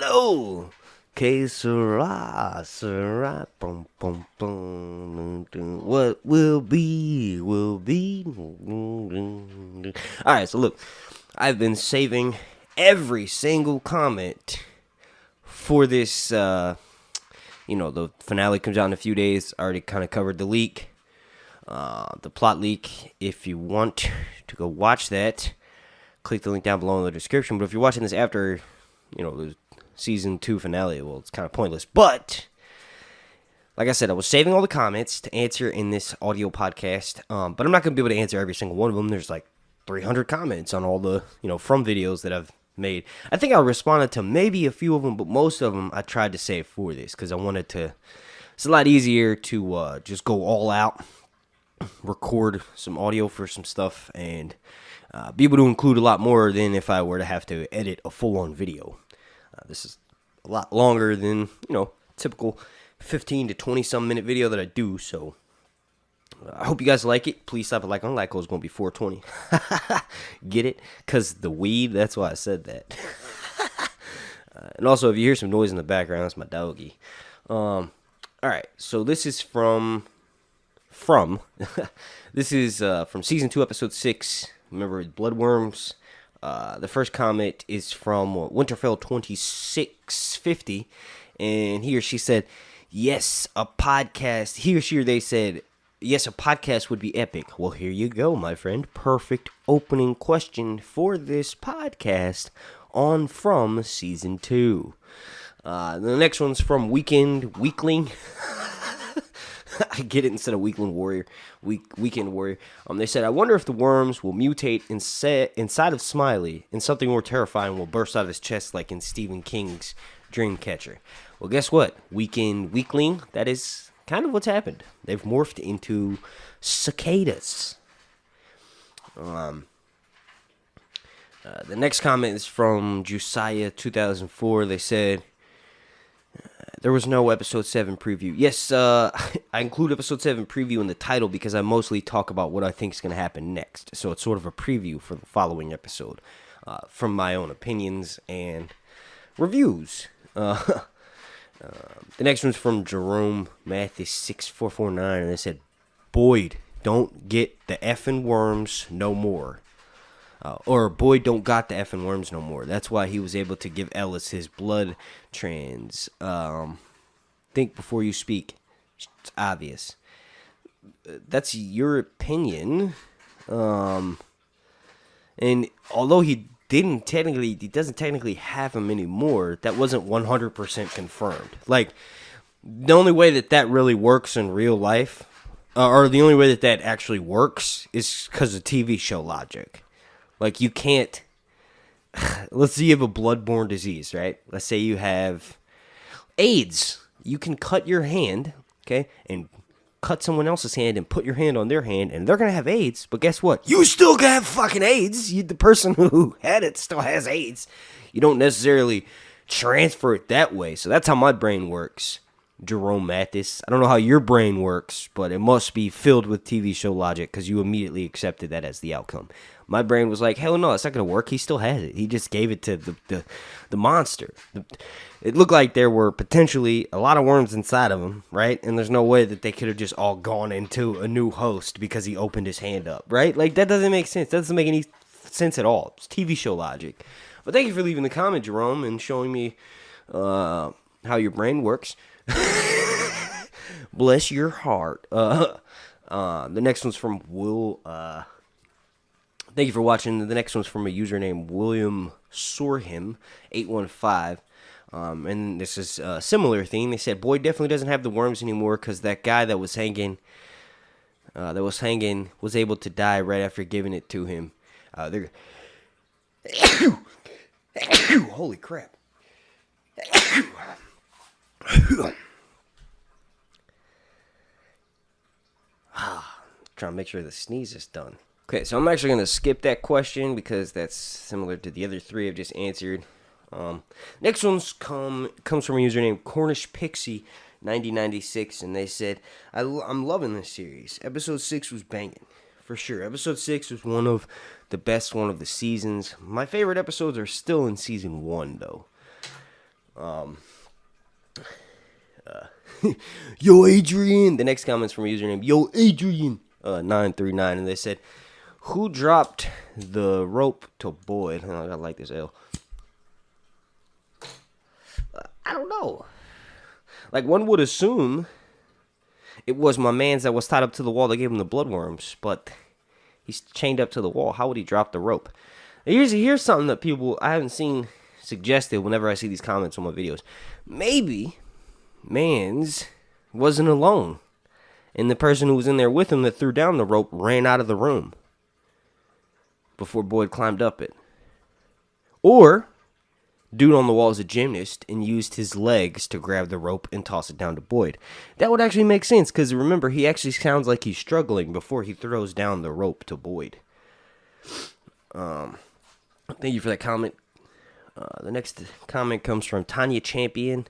So, que sera, sera, boom, boom, boom, what will be, will be. Alright, so look, I've been saving every single comment for this, the finale comes out in a few days. I already kind of covered the leak, the plot leak. If you want to go watch that, click the link down below in the description. But if you're watching this after, the season 2 finale, well, it's kind of pointless. But like I said, I was saving all the comments to answer in this audio podcast. But I'm not going to be able to answer every single one of them. There's like 300 comments on all the, from videos that I've made. I think I responded to maybe a few of them, but most of them I tried to save for this because I wanted to. It's a lot easier to just go all out, record some audio for some stuff, and be able to include a lot more than if I were to have to edit a full-on video. This is a lot longer than, typical 15 to 20-some minute video that I do, so I hope you guys like it. Please stop a like on like. It's going to be 420. Get it? Because the weed, that's why I said that. And also, if you hear some noise in the background, that's my doggy. Alright, so this is from this is from Season 2, Episode 6. Remember, Bloodworms. The first comment is from Winterfell 2650, and he or she said, yes, a podcast. He or she or they said, yes, a podcast would be epic. Well, here you go, my friend. Perfect opening question for this podcast on From Season 2. The next one's from Weekling. I get it instead of Weekend Warrior. They said, I wonder if the worms will mutate inside of Smiley and something more terrifying will burst out of his chest like in Stephen King's Dreamcatcher. Well, guess what? Weekling, that is kind of what's happened. They've morphed into cicadas. The next comment is from Josiah 2004. They said, there was no episode 7 preview. Yes, I include episode 7 preview in the title because I mostly talk about what I think is going to happen next. So it's sort of a preview for the following episode from my own opinions and reviews. The next one's from Jerome Mathis 6449, and they said, Boyd, don't get the effing worms no more. Or Boyd don't got the effing worms no more. That's why he was able to give Ellis his blood trans. Think before you speak. It's obvious. That's your opinion. And although he doesn't technically have him anymore, that wasn't 100% confirmed. Like, the only way that really works in real life, or the only way that actually works, is because of TV show logic. Like, you can't, let's say you have a bloodborne disease, right? Let's say you have AIDS. You can cut your hand, okay, and cut someone else's hand and put your hand on their hand, and they're going to have AIDS, but guess what? You still gonna have fucking AIDS. The person who had it still has AIDS. You don't necessarily transfer it that way, so that's how my brain works. Jerome Mathis. I don't know how your brain works, but it must be filled with TV show logic because you immediately accepted that as the outcome. My brain was like, hell no, it's not going to work. He still has it. He just gave it to the monster. It looked like there were potentially a lot of worms inside of him, right? And there's no way that they could have just all gone into a new host because he opened his hand up, right? Like, that doesn't make sense. That doesn't make any sense at all. It's TV show logic. But thank you for leaving the comment, Jerome, and showing me how your brain works. Bless your heart. The next one's from Will. Thank you for watching. The next one's from a user named William Sorhim 815. And this is a similar thing. They said Boyd definitely doesn't have the worms anymore because that guy that was hanging was able to die right after giving it to him. Holy crap. Trying to make sure the sneeze is done. Okay, so I'm actually going to skip that question because that's similar to the other 3 I've just answered. Next one's comes from a user named Cornish Pixie 9096, and they said, I'm loving this series. Episode 6 was banging, for sure. Episode 6 was one of the best one of the seasons. My favorite episodes are still in Season 1, though. Yo, Adrian. The next comment's from a username, Yo, Adrian 939, and they said, who dropped the rope to Boyd? Oh, I like this L. I don't know. Like, one would assume it was my man's that was tied up to the wall that gave him the bloodworms, but he's chained up to the wall. How would he drop the rope? Here's something that people I haven't seen suggested whenever I see these comments on my videos. Maybe Mans wasn't alone, and the person who was in there with him that threw down the rope ran out of the room before Boyd climbed up it. Or dude on the wall is a gymnast and used his legs to grab the rope and toss it down to Boyd. That would actually make sense, because remember, he actually sounds like he's struggling before he throws down the rope to Boyd. Thank you for that comment. The next comment comes from Tanya Champion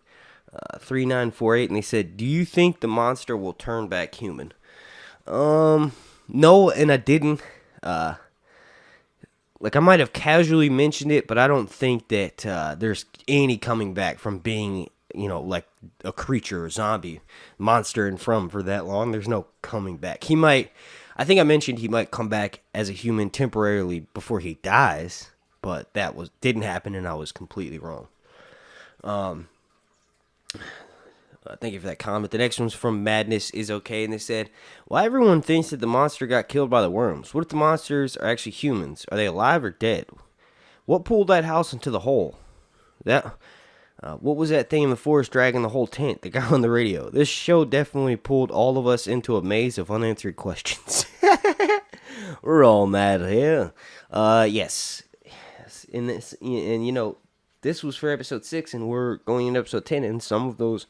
3948, and they said, do you think the monster will turn back human? No, and I didn't. Like, I might have casually mentioned it, but I don't think that there's any coming back from being, like a creature or zombie monster and from for that long. There's no coming back. He might, I think I mentioned he might come back as a human temporarily before he dies, but that didn't happen, and I was completely wrong. Thank you for that comment. The next one's from Madness Is Okay, and they said, why everyone thinks that the monster got killed by the worms? What if the monsters are actually humans? Are they alive or dead? What pulled that house into the hole? What was that thing in the forest dragging the whole tent? The guy on the radio. This show definitely pulled all of us into a maze of unanswered questions. We're all mad here. Yes. In this, and this was for episode 6, and we're going into episode 10, and some of those,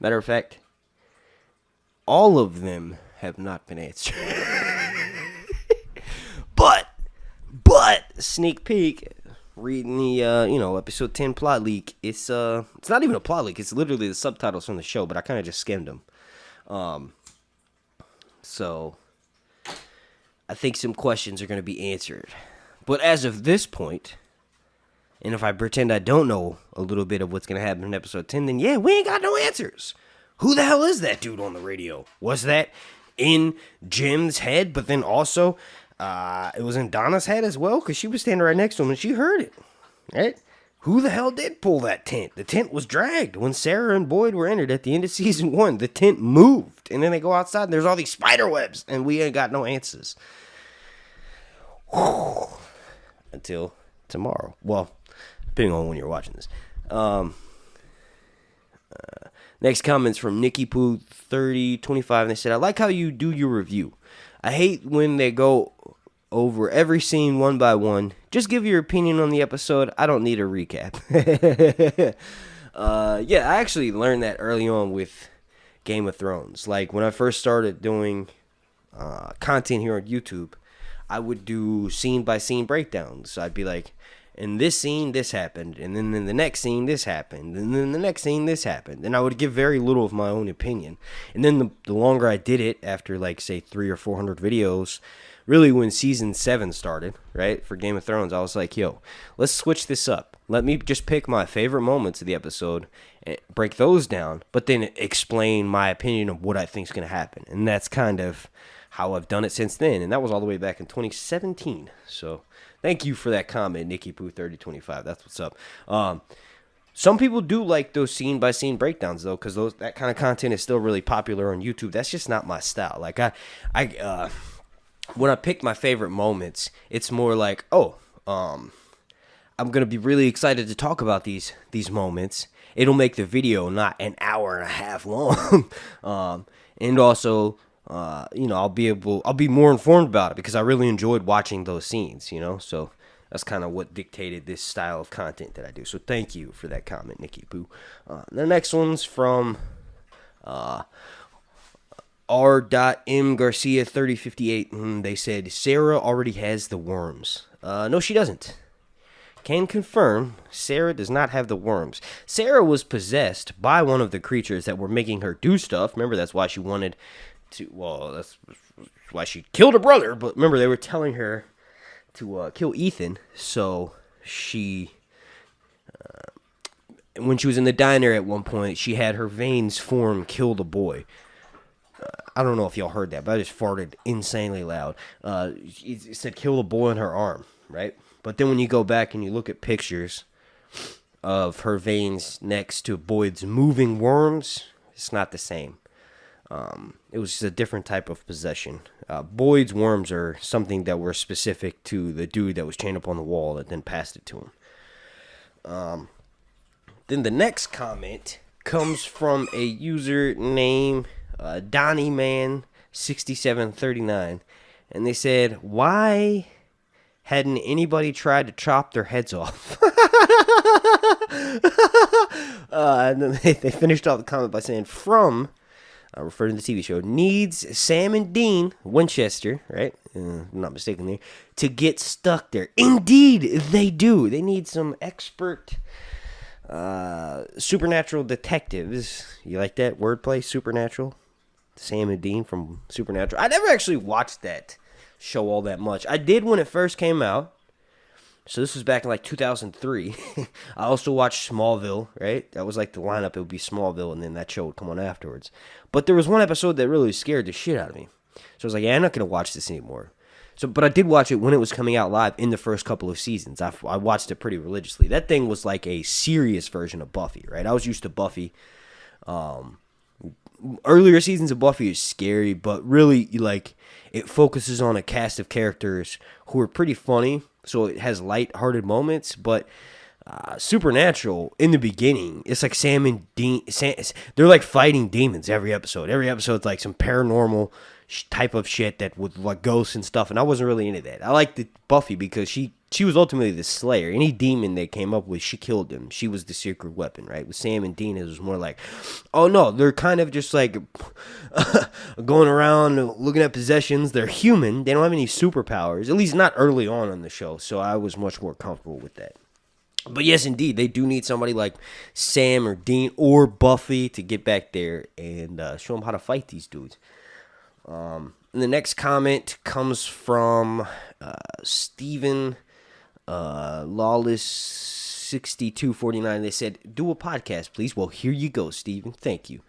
matter of fact, all of them have not been answered. but sneak peek, reading the episode 10 plot leak. It's not even a plot leak. It's literally the subtitles from the show, but I kind of just skimmed them. So I think some questions are going to be answered. But as of this point, and if I pretend I don't know a little bit of what's going to happen in episode 10, then yeah, we ain't got no answers. Who the hell is that dude on the radio? Was that in Jim's head, but then also it was in Donna's head as well? Because she was standing right next to him and she heard it. Right? Who the hell did pull that tent? The tent was dragged. When Sarah and Boyd were entered at the end of season 1, the tent moved. And then they go outside and there's all these spider webs. And we ain't got no answers. Until tomorrow. Well, depending on when you're watching this. Next comment's from Nikki Poo 3025, and they said, I like how you do your review. I hate when they go over every scene one by one. Just give your opinion on the episode. I don't need a recap. Yeah, I actually learned that early on with Game of Thrones. Like, when I first started doing content here on YouTube, I would do scene-by-scene breakdowns. So I'd be like, in this scene, this happened. And then in the next scene, this happened. And then the next scene, this happened. And I would give very little of my own opinion. And then the longer I did it, after, like, say, 300 or 400 videos, really when season 7 started, right, for Game of Thrones, I was like, yo, let's switch this up. Let me just pick my favorite moments of the episode, and break those down, but then explain my opinion of what I think is going to happen. And that's kind of how I've done it since then, and that was all the way back in 2017. So thank you for that comment, Nikki Poo 3025. That's what's up. Some people do like those scene by scene breakdowns though, because that kind of content is still really popular on YouTube. That's just not my style. Like when I pick my favorite moments, it's more like, I'm gonna be really excited to talk about these moments. It'll make the video not an hour and a half long, and also, I'll be more informed about it because I really enjoyed watching those scenes, so that's kind of what dictated this style of content that I do. So thank you for that comment, Nikki Poo. The next one's from R.M. Garcia 3058. They said, Sarah already has the worms. No, she doesn't. Can confirm, Sarah does not have the worms. Sarah was possessed by one of the creatures that were making her do stuff. Remember, that's why she wanted that's why she killed her brother. But remember, they were telling her to kill Ethan. So she when she was in the diner at one point, she had her veins form, kill the boy. I don't know if y'all heard that, but I just farted insanely loud. It said kill the boy on her arm, right? But then when you go back and you look at pictures of her veins next to Boyd's moving worms, it's not the same. It was just a different type of possession. Boyd's worms are something that were specific to the dude that was chained up on the wall that then passed it to him. Then the next comment comes from a user named DonnieMan6739. And they said, why hadn't anybody tried to chop their heads off? And then they finished off the comment by saying, from, referring to the TV show, needs Sam and Dean Winchester, right? I'm not mistaken there, to get stuck there. Indeed, they do. They need some expert supernatural detectives. You like that wordplay, supernatural? Sam and Dean from Supernatural. I never actually watched that show all that much. I did when it first came out. So this was back in like 2003. I also watched Smallville, right? That was like the lineup. It would be Smallville, and then that show would come on afterwards. But there was one episode that really scared the shit out of me. So I was like, yeah, I'm not going to watch this anymore. But I did watch it when it was coming out live in the first couple of seasons. I watched it pretty religiously. That thing was like a serious version of Buffy, right? I was used to Buffy. Earlier seasons of Buffy is scary, but really, like, it focuses on a cast of characters who are pretty funny. So it has light-hearted moments, but Supernatural, in the beginning, it's like Sam and Dean, they're like fighting demons every episode. Every episode's like some paranormal type of shit that with like ghosts and stuff, and I wasn't really into that. I liked Buffy because she was ultimately the slayer. Any demon they came up with, she killed them. She was the secret weapon, right? With Sam and Dean, it was more like, oh no, they're kind of just like going around looking at possessions. They're human. They don't have any superpowers, at least not early on the show, so I was much more comfortable with that. But yes, indeed, they do need somebody like Sam or Dean or Buffy to get back there and show them how to fight these dudes. And the next comment comes from Steven Lawless 6249. They said, do a podcast, please. Well, here you go, Steven. Thank you.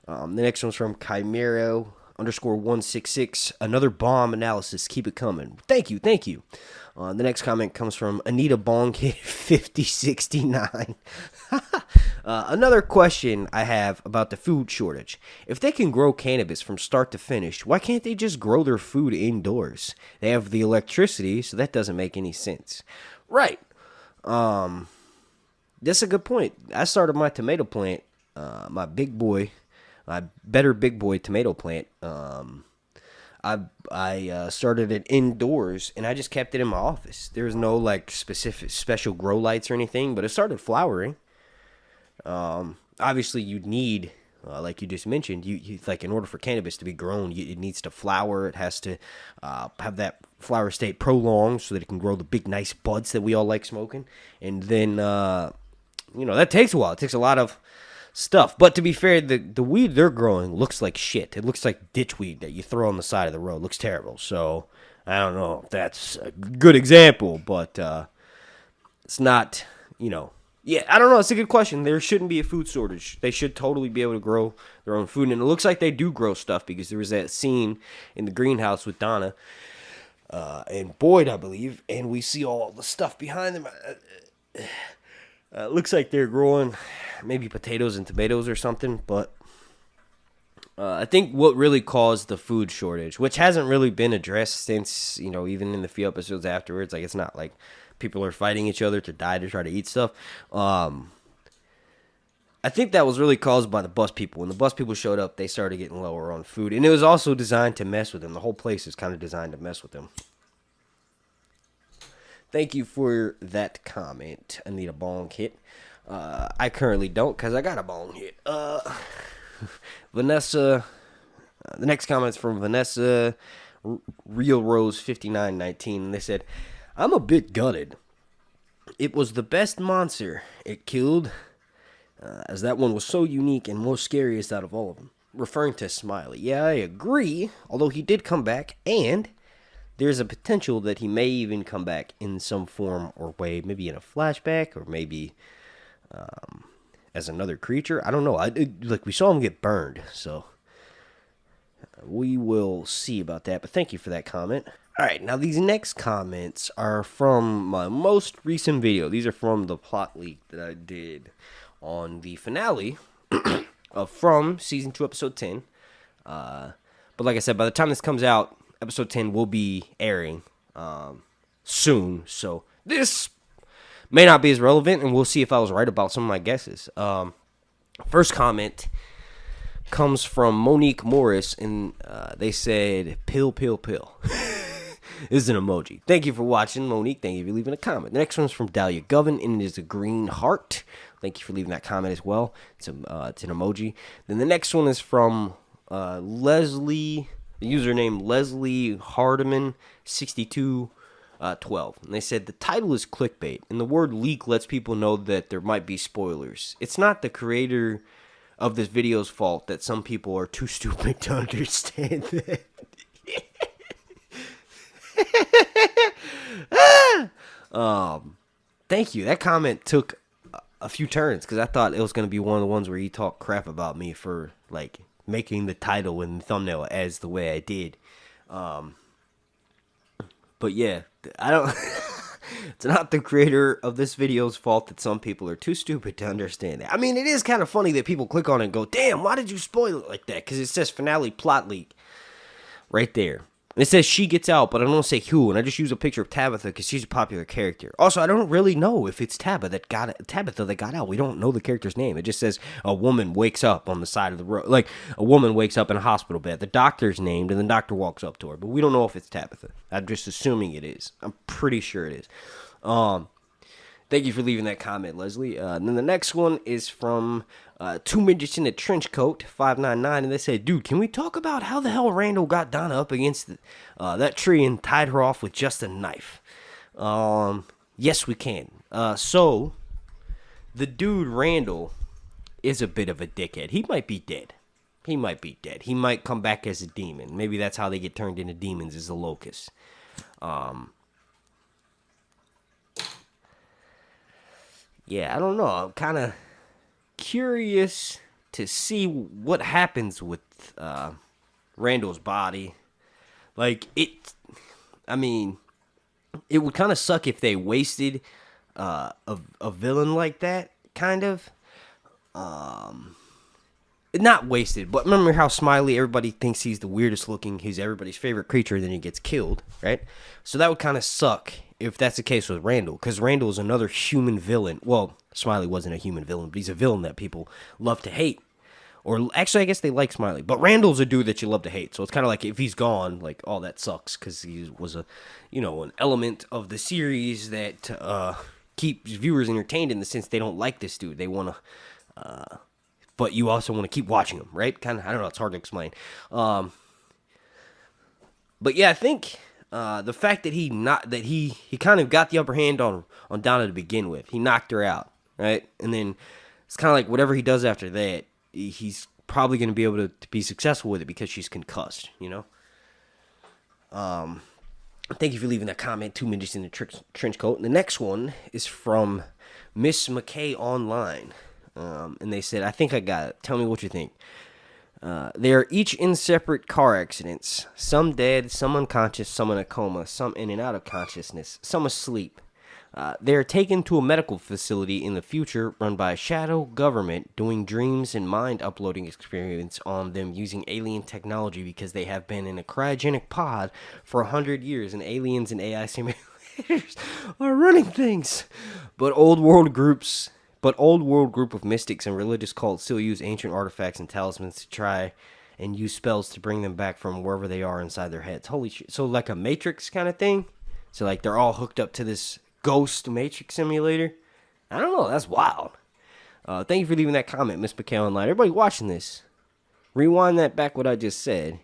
The next one's from Chimero_166. Another bomb analysis. Keep it coming. Thank you. The next comment comes from Anita Bongkit 5069. Another question I have about the food shortage. If they can grow cannabis from start to finish, why can't they just grow their food indoors? They have the electricity, so that doesn't make any sense. Right. That's a good point. I started my tomato plant, my better big boy tomato plant. I started it indoors, and I just kept it in my office. There's no like special grow lights or anything, but it started flowering. Obviously, you'd need, like you just mentioned, you like in order for cannabis to be grown, it needs to flower. It has to have that flower state prolonged so that it can grow the big, nice buds that we all like smoking. And then, that takes a while. It takes a lot of stuff. But to be fair, the weed they're growing looks like shit. It looks like ditch weed that you throw on the side of the road. It looks terrible. So I don't know if that's a good example, but it's not, Yeah, I don't know. It's a good question. There shouldn't be a food shortage. They should totally be able to grow their own food. And it looks like they do grow stuff because there was that scene in the greenhouse with Donna and Boyd, I believe. And we see all the stuff behind them. Looks like they're growing maybe potatoes and tomatoes or something. But I think what really caused the food shortage, which hasn't really been addressed since, even in the few episodes afterwards. Like, it's not like people are fighting each other to die to try to eat stuff. I think that was really caused by the bus people. When the bus people showed up, they started getting lower on food. And it was also designed to mess with them. The whole place is kind of designed to mess with them. Thank you for that comment. I need a bong hit. I currently don't because I got a bong hit. Vanessa. The next comment's from Vanessa Real Rose 5919. And they said, I'm a bit gutted. It was the best monster it killed, as that one was so unique and most scariest out of all of them. Referring to Smiley. Yeah, I agree, although he did come back, and there's a potential that he may even come back in some form or way, maybe in a flashback, or maybe as another creature. I don't know. Like, we saw him get burned, so we will see about that. But thank you for that comment. All right, now these next comments are from my most recent video. These are from the plot leak that I did on the finale from season 2, episode 10. But like I said, by the time this comes out, episode 10 will be airing soon. So this may not be as relevant, and we'll see if I was right about some of my guesses. First comment comes from Monique Morris, and they said, pill, pill, pill. This is an emoji. Thank you for watching, Monique. Thank you for leaving a comment. The next one's from Dahlia Govan, and it is a green heart. Thank you for leaving that comment as well. It's an emoji. Then the next one is from Leslie, the username Leslie Hardiman 6212. And they said, the title is clickbait, and the word leak lets people know that there might be spoilers. It's not the creator of this video's fault that some people are too stupid to understand that. Thank you. That comment took a few turns because I thought it was going to be one of the ones where he talked crap about me for like making the title and the thumbnail as the way I did. But yeah, I don't. It's not the creator of this video's fault that some people are too stupid to understand that. I mean, it is kind of funny that people click on it and go, "Damn, why did you spoil it like that?" Because it says finale plot leak right there. And it says she gets out, but I don't say who, and I just use a picture of Tabitha because she's a popular character. Also, I don't really know if it's Tabitha that got out. We don't know the character's name. It just says a woman wakes up on the side of the road. Like, a woman wakes up in a hospital bed. The doctor's named, and the doctor walks up to her. But we don't know if it's Tabitha. I'm just assuming it is. I'm pretty sure it is. Thank you for leaving that comment, Leslie. And then the next one is from Two Midgets in a Trench Coat, 599, and they said, dude, can we talk about how the hell Randall got Donna up against that tree and tied her off with just a knife? Yes, we can. So, the dude Randall is a bit of a dickhead. He might be dead. He might come back as a demon. Maybe that's how they get turned into demons, is the locust. Yeah, I don't know. I'm kind of curious to see what happens with Randall's body. Like, it would kind of suck if they wasted a villain like that, kind of. Not wasted, but remember how Smiley, everybody thinks he's the weirdest looking, he's everybody's favorite creature, then he gets killed, right? So that would kind of suck if that's the case with Randall, because Randall is another human villain. Well, Smiley wasn't a human villain, but he's a villain that people love to hate. Or actually, I guess they like Smiley, but Randall's a dude that you love to hate. So it's kind of like if he's gone, like, oh, that sucks, because he was an element of the series that keeps viewers entertained in the sense they don't like this dude. They want to, but you also want to keep watching him, right? Kind of, I don't know, it's hard to explain. But yeah, I think the fact that he kind of got the upper hand on Donna to begin with. He knocked her out, right? And then it's kind of like whatever he does after that, he's probably going to be able to be successful with it because she's concussed, you know? Thank you for leaving that comment, 2 Midgets in the Trench Coat. And the next one is from Miss McKay Online. And they said, I think I got it. Tell me what you think. They are each in separate car accidents. Some dead, some unconscious, some in a coma, some in and out of consciousness, some asleep. They are taken to a medical facility in the future run by a shadow government doing dreams and mind uploading experiments on them using alien technology because they have been in a cryogenic pod for 100 years and aliens and AI simulators are running things. But old world group of mystics and religious cults still use ancient artifacts and talismans to try and use spells to bring them back from wherever they are inside their heads. Holy shit. So like a Matrix kind of thing? So like they're all hooked up to this ghost Matrix simulator? I don't know. That's wild. Thank you for leaving that comment, Miss McKay Online. Everybody watching this, rewind that back what I just said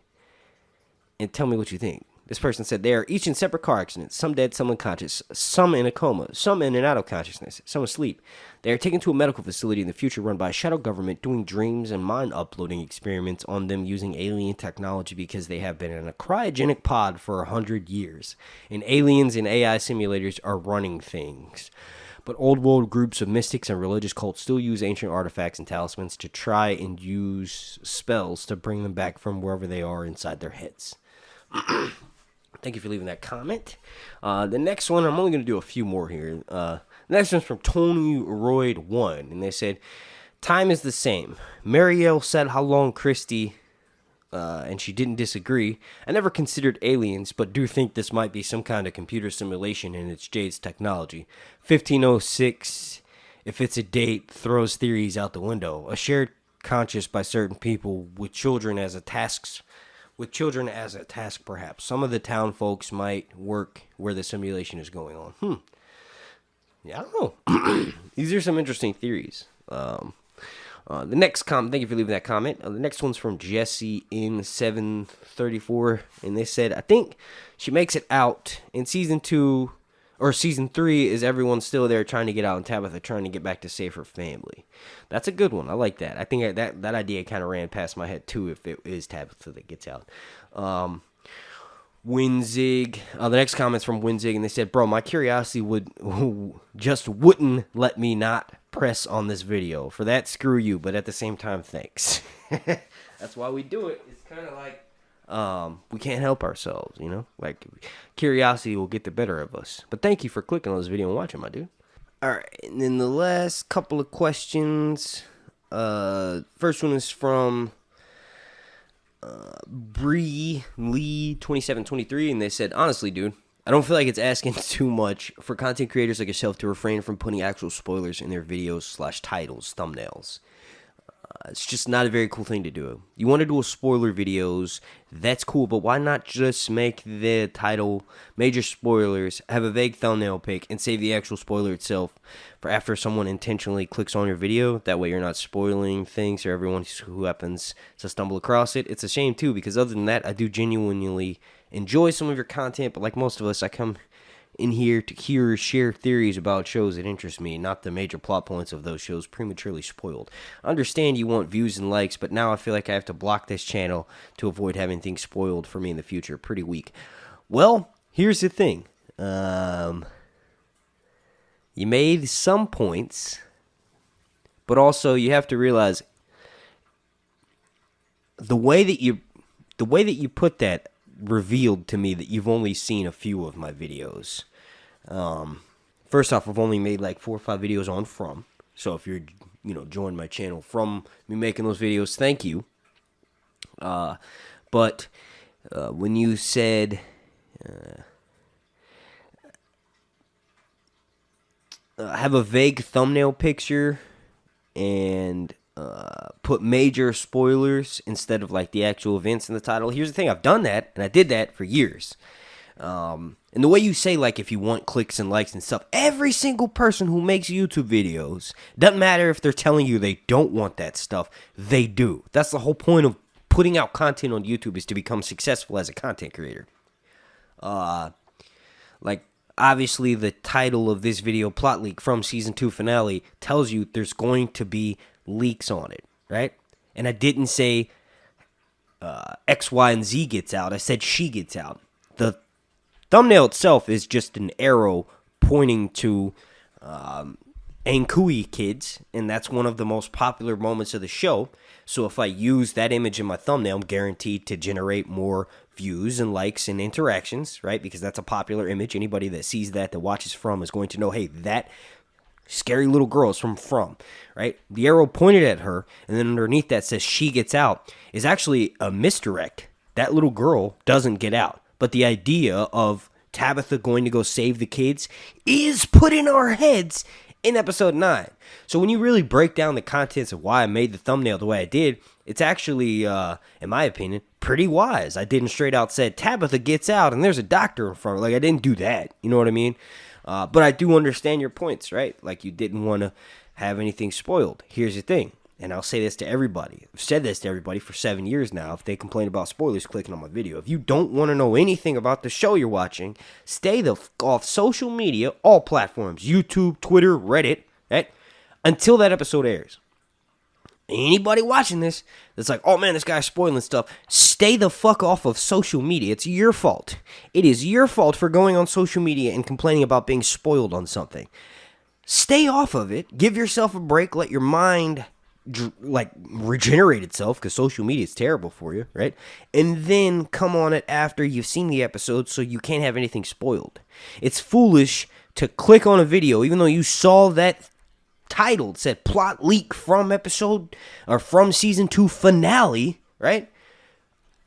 and tell me what you think. This person said they are each in separate car accidents, some dead, some unconscious, some in a coma, some in and out of consciousness, some asleep. They are taken to a medical facility in the future run by a shadow government doing dreams and mind uploading experiments on them using alien technology because they have been in a cryogenic pod for 100 years. And aliens and AI simulators are running things. but old world groups of mystics and religious cults still use ancient artifacts and talismans to try and use spells to bring them back from wherever they are inside their heads. Thank you for leaving that comment. The next one, I'm only going to do a few more here. The next one's from Tony Royd 1, and they said, time is the same. Marielle said how long Christy... and she didn't disagree. I never considered aliens, but do think this might be some kind of computer simulation in its Jade's technology. 1506, if it's a date, throws theories out the window. A shared conscious by certain people with children as a task, perhaps. Some of the town folks might work where the simulation is going on. Yeah, I don't know. These are some interesting theories. The next comment, thank you for leaving that comment. The next one's from Jesse in 734, and they said, I think she makes it out in season 2 or season 3. Is everyone still there trying to get out, and Tabitha trying to get back to save her family? That's a good one. I like that. I think that idea kind of ran past my head too. If it is Tabitha that gets out. Winzig. The next comment's from Winzig, and they said, bro, my curiosity wouldn't let me not press on this video. For that, screw you, but at the same time, thanks. That's why we do it. It's kind of like we can't help ourselves, you know? Like, curiosity will get the better of us. But thank you for clicking on this video and watching, my dude. Alright, and then the last couple of questions. First one is from Breanne Lee 2723, and they said, honestly, dude, I don't feel like it's asking too much for content creators like yourself to refrain from putting actual spoilers in their videos / titles, thumbnails. It's just not a very cool thing to do. You want to do a spoiler videos, that's cool, but why not just make the title major spoilers, have a vague thumbnail pic, and save the actual spoiler itself for after someone intentionally clicks on your video? That way you're not spoiling things for everyone who happens to stumble across it. It's a shame too, because other than that, I do genuinely enjoy some of your content, but like most of us, I come in here to hear or share theories about shows that interest me, not the major plot points of those shows prematurely spoiled. I understand you want views and likes, but now I feel like I have to block this channel to avoid having things spoiled for me in the future. Pretty weak. Well, here's the thing. You made some points, but also you have to realize the way that you put that revealed to me that you've only seen a few of my videos. First off, I've only made like 4 or 5 videos on From. So if you're, join my channel from me making those videos, thank you. But when you said have a vague thumbnail picture and put major spoilers instead of like the actual events in the title. Here's the thing, I've done that, and I did that for years. And the way you say, like, if you want clicks and likes and stuff, every single person who makes YouTube videos, doesn't matter if they're telling you they don't want that stuff, they do. That's the whole point of putting out content on YouTube, is to become successful as a content creator. Like, obviously the title of this video, Plot Leak from Season 2 Finale, tells you there's going to be leaks on it, right? And I didn't say X, Y, and Z gets out. I said she gets out. The thumbnail itself is just an arrow pointing to Ankui kids, and that's one of the most popular moments of the show. So if I use that image in my thumbnail, I'm guaranteed to generate more views and likes and interactions, right? Because that's a popular image. Anybody that sees that watches From is going to know, hey, that scary little girl is from, right? The arrow pointed at her, and then underneath that says she gets out, is actually a misdirect. That little girl doesn't get out. But the idea of Tabitha going to go save the kids is put in our heads in episode 9. So when you really break down the contents of why I made the thumbnail the way I did, it's actually, in my opinion, pretty wise. I didn't straight out say Tabitha gets out and there's a doctor in front of her. Like, I didn't do that. You know what I mean? But I do understand your points, right? Like, you didn't want to have anything spoiled. Here's the thing, and I'll say this to everybody. I've said this to everybody for 7 years now. If they complain about spoilers clicking on my video, if you don't want to know anything about the show you're watching, stay the f off social media, all platforms, YouTube, Twitter, Reddit, right? Until that episode airs. Anybody watching this that's like, oh man, this guy's spoiling stuff, stay the fuck off of social media. It's your fault. It is your fault for going on social media and complaining about being spoiled on something. stay off of it. Give yourself a break. Let your mind like regenerate itself, because social media is terrible for you, right? And then come on it after you've seen the episode, so you can't have anything spoiled. It's foolish to click on a video even though you saw that title said plot leak from episode or from season 2 finale, right?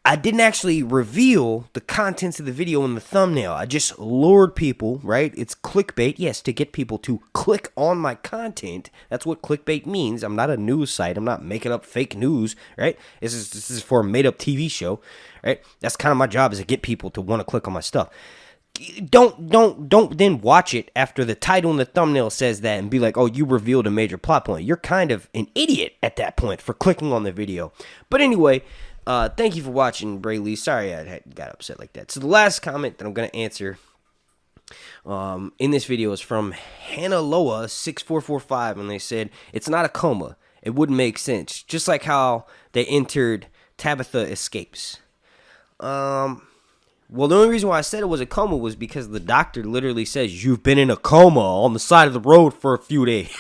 I didn't actually reveal the contents of the video in the thumbnail. I just lured people, right? It's clickbait, yes, to get people to click on my content. That's what clickbait means. I'm not a news site. I'm not making up fake news, right? This is for a made-up TV show, right? That's kind of my job, is to get people to want to click on my stuff. Don't then watch it after the title and the thumbnail says that and be like, oh, you revealed a major plot point. You're kind of an idiot at that point for clicking on the video. But anyway, thank you for watching, Brayley. Sorry I got upset like that. So the last comment that I'm going to answer in this video is from AnaaaRodarte6445, and they said, it's not a coma. It wouldn't make sense. Just like how they entered Tabitha escapes. Well, the only reason why I said it was a coma was because the doctor literally says, you've been in a coma on the side of the road for a few days.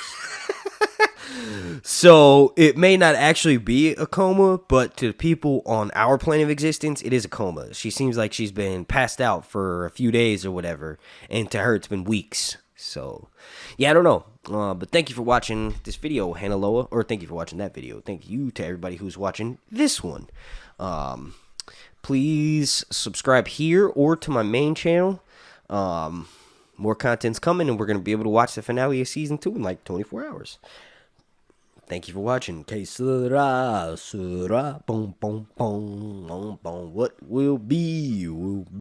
So it may not actually be a coma, but to people on our plane of existence, it is a coma. She seems like she's been passed out for a few days or whatever, and to her it's been weeks. So yeah, I don't know. But thank you for watching this video, AnaaaRodarte, or thank you for watching that video. Thank you to everybody who's watching this one. Please subscribe here or to my main channel. More content's coming, and we're going to be able to watch the finale of Season 2 in like 24 hours. Thank you for watching. Que sera, sera, boom, boom, boom, boom, boom. What will be, will be.